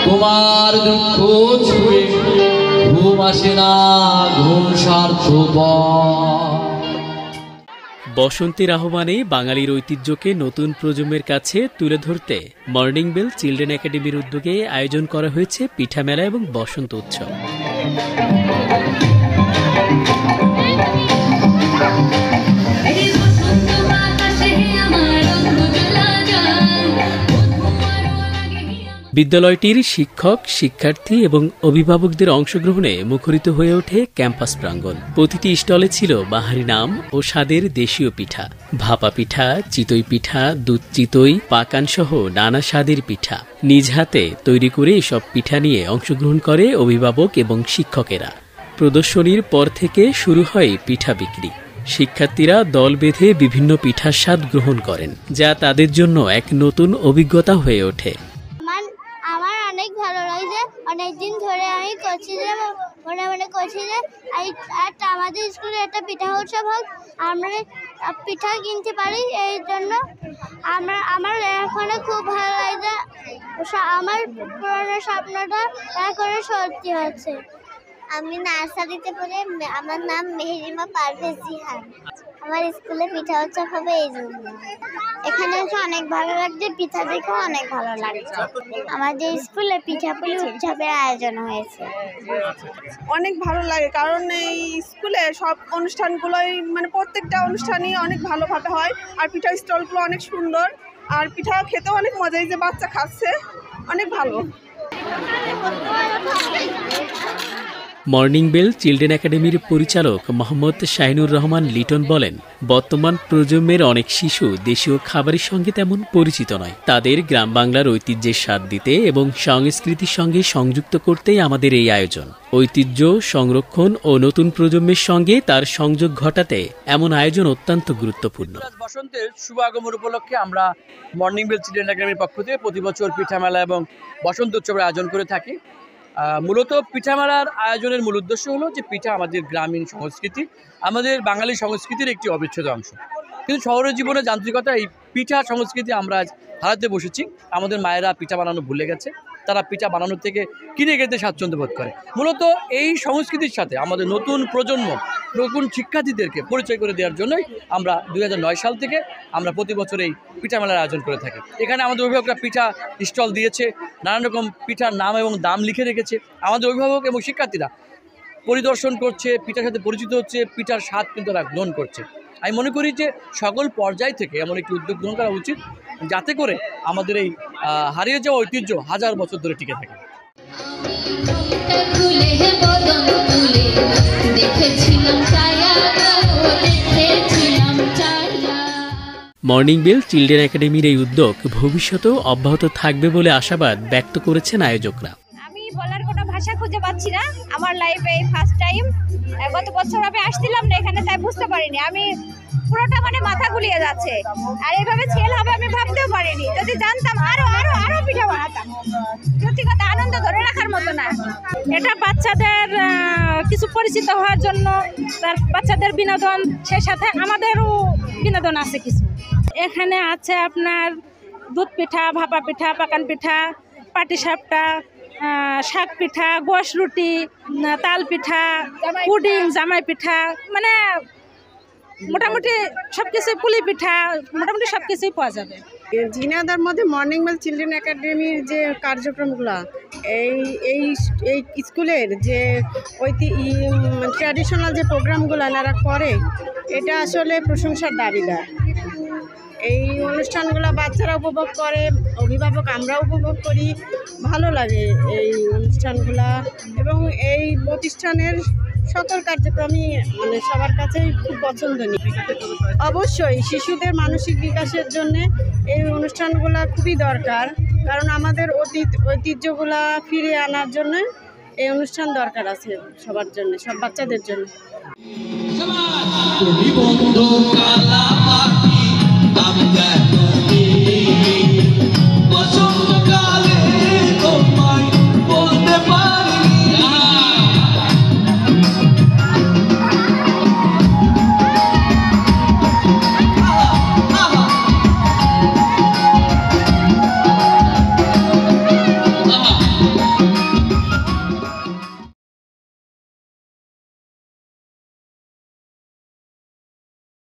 তোমার দুঃখ ছুঁয়ে ঘুম আসে না, ঘুম স্বার্থপর। বসন্তের আহ্বানে বাঙালির ঐতিহ্যকে নতুন প্রজন্মের কাছে তুলে ধরতে মর্নিং বেল চিলড্রেন একাডেমির উদ্যোগে আয়োজন করা হয়েছে পিঠা মেলা এবং বসন্ত উৎসব। বিদ্যালয়টির শিক্ষক, শিক্ষার্থী এবং অভিভাবকদের অংশগ্রহণে মুখরিত হয়ে ওঠে ক্যাম্পাস প্রাঙ্গণ। প্রতিটি স্টলে ছিল বাহারি নাম ও স্বাদের দেশীয় পিঠা, ভাপা পিঠা, চিতই পিঠা, দুধ চিতই, পাকান সহ নানা স্বাদের পিঠা। নিজ হাতে তৈরি করে এসব পিঠা নিয়ে অংশগ্রহণ করে অভিভাবক এবং শিক্ষকেরা। প্রদর্শনীর পর থেকে শুরু হয় পিঠা বিক্রি। শিক্ষার্থীরা দল বেঁধে বিভিন্ন পিঠার স্বাদ গ্রহণ করেন, যা তাদের জন্য এক নতুন অভিজ্ঞতা হয়ে ওঠে। আমার অনেক ভালো লাগছে। অনেকদিন ধরে আমি করছি যে মনে করছি যে আমাদের স্কুলে একটা পিঠা উৎসব হোক, আমরা পিঠা কিনতে পারি। এই জন্য আমার এখন খুব ভালো লাগছে। আমার পুরনো স্বপ্নটা এখন সত্যি হচ্ছে। আমি নার্সারিতে পড়ে, আমার নাম মেহেরিমা পারভেজ জিহান। আমার স্কুলে পিঠা উৎসব হবে এই জন্য। এখানে এসে অনেক ভালো লাগছে, পিঠা দেখেও অনেক ভালো লাগছে। আমাদের স্কুলে পিঠাপুলি উৎসবের আয়োজন হয়েছে। অনেক ভালো লাগে, কারণ এই স্কুলে সব অনুষ্ঠানগুলোই মানে প্রত্যেকটা অনুষ্ঠানই অনেক ভালোভাবে হয়। আর পিঠা স্টলগুলো অনেক সুন্দর, আর পিঠা খেতেও অনেক মজা। এই যে বাচ্চা খাচ্ছে, অনেক ভালো। মর্নিং বেল চিলড্রেন একাডেমির পরিচালক মোহাম্মদ শাহিনুর রহমান লিটন বলেন, বর্তমান প্রজন্মের অনেক শিশু দেশীয় খাবারের সঙ্গে তেমন পরিচিত নয়। তাদের গ্রাম বাংলার ঐতিহ্যের স্বাদ দিতে এবং সংস্কৃতির সঙ্গে সংযুক্ত করতেই আমাদের এই আয়োজন। ঐতিহ্য সংরক্ষণ ও নতুন প্রজন্মের সঙ্গে তার সংযোগ ঘটাতে এমন আয়োজন অত্যন্ত গুরুত্বপূর্ণ। বসন্তের শুভ আগমন উপলক্ষে আমরা মর্নিং বেল চিলড্রেন একাডেমির পক্ষ থেকে প্রতি বছর পিঠা মেলা এবং বসন্ত উৎসবের আয়োজন করে থাকি। মূলত পিঠা মেলার আয়োজনের মূল উদ্দেশ্য হলো যে পিঠা আমাদের গ্রামীণ সংস্কৃতি, আমাদের বাঙালি সংস্কৃতির একটি অবিচ্ছেদ্য অংশ। কিন্তু শহরের জীবনে যান্ত্রিকতা এই পিঠা সংস্কৃতি আমরা আজ হারাতে বসেছি। আমাদের মায়েরা পিঠা বানানো ভুলে গেছে, তারা পিঠা বানানোর থেকে কিনে খেতে স্বাচ্ছন্দ্য বোধ করে। মূলত এই সংস্কৃতির সাথে আমাদের নতুন প্রজন্ম, নতুন শিক্ষার্থীদেরকে পরিচয় করে দেওয়ার জন্যই আমরা 2009 সাল থেকে আমরা প্রতি বছর এই পিঠা মেলার আয়োজন করে থাকি। এখানে আমাদের অভিভাবকরা পিঠা স্টল দিয়েছে, নানান রকম পিঠার নাম এবং দাম লিখে রেখেছে। আমাদের অভিভাবক এবং শিক্ষার্থীরা পরিদর্শন করছে, পিঠার সাথে পরিচিত হচ্ছে, পিঠার স্বাদ কিন্তু তারা গ্রহণ করছে। আমি মনে করি যে সকল পর্যায় থেকে এমন একটি উদ্যোগ গ্রহণ করা উচিত, যাতে করে আমাদের এই হারিয়ে যাওয়া ঐতিহ্য হাজার বছর ধরে টিকে থাকে। মর্নিং বেল চিলড্রেন একাডেমির এই উদ্যোগ ভবিষ্যতেও অব্যাহত থাকবে বলে আশাবাদ ব্যক্ত করেছেন আয়োজকরা। আমি বলার কোনো ভাষা খুঁজে পাচ্ছি না। আমার লাইফে এই ফার্স্ট টাইম, গত বছর আমি আসছিলাম না এখানে, তাই বুঝতে পারিনি। আমি পুরোটা মানে মাথা গুলিয়ে যাচ্ছে। আর এইভাবে সেল হবে আমি ভাবতেও পারিনি। যদি জানতাম আরো আরো আরো পিঠা বানাতাম। সত্যি কথা, আনন্দ ধরে রাখার মতো না। এটা বাচ্চাদের কিছু পরিচিত হওয়ার জন্য, তার বাচ্চাদের বিনোদন, সেই সাথে আমাদেরও বিনোদন আছে কিছু। এখানে আছে আপনার দুধ পিঠা, ভাপা পিঠা, পাকান পিঠা, পাটিসাপটা, শাক পিঠা, গোশ রুটি, তাল পিঠা, পুডিং, জামাই পিঠা, মানে মোটামুটি সবকিছু, পুলি পিঠা, মোটামুটি সবকিছুই পাওয়া যাবে। ঝিনাইদহের মধ্যে মর্নিং বেল চিলড্রেন একাডেমির যে কার্যক্রমগুলো, এই স্কুলের যে ট্র্যাডিশনাল যে প্রোগ্রামগুলো এনারা করে, এটা আসলে প্রশংসার দাবিদার। এই অনুষ্ঠানগুলো বাচ্চারা উপভোগ করে, অভিভাবক আমরা উপভোগ করি, ভালো লাগে এই অনুষ্ঠানগুলা। এবং এই প্রতিষ্ঠানের সকল কার্যক্রমই মানে সবার কাছেই খুব পছন্দনীয়। অবশ্যই শিশুদের মানসিক বিকাশের জন্য এই অনুষ্ঠানগুলো খুবই দরকার, কারণ আমাদের ঐতিহ্যগুলা ফিরিয়ে আনার জন্য এই অনুষ্ঠান দরকার আছে সবার জন্য, সব বাচ্চাদের জন্য।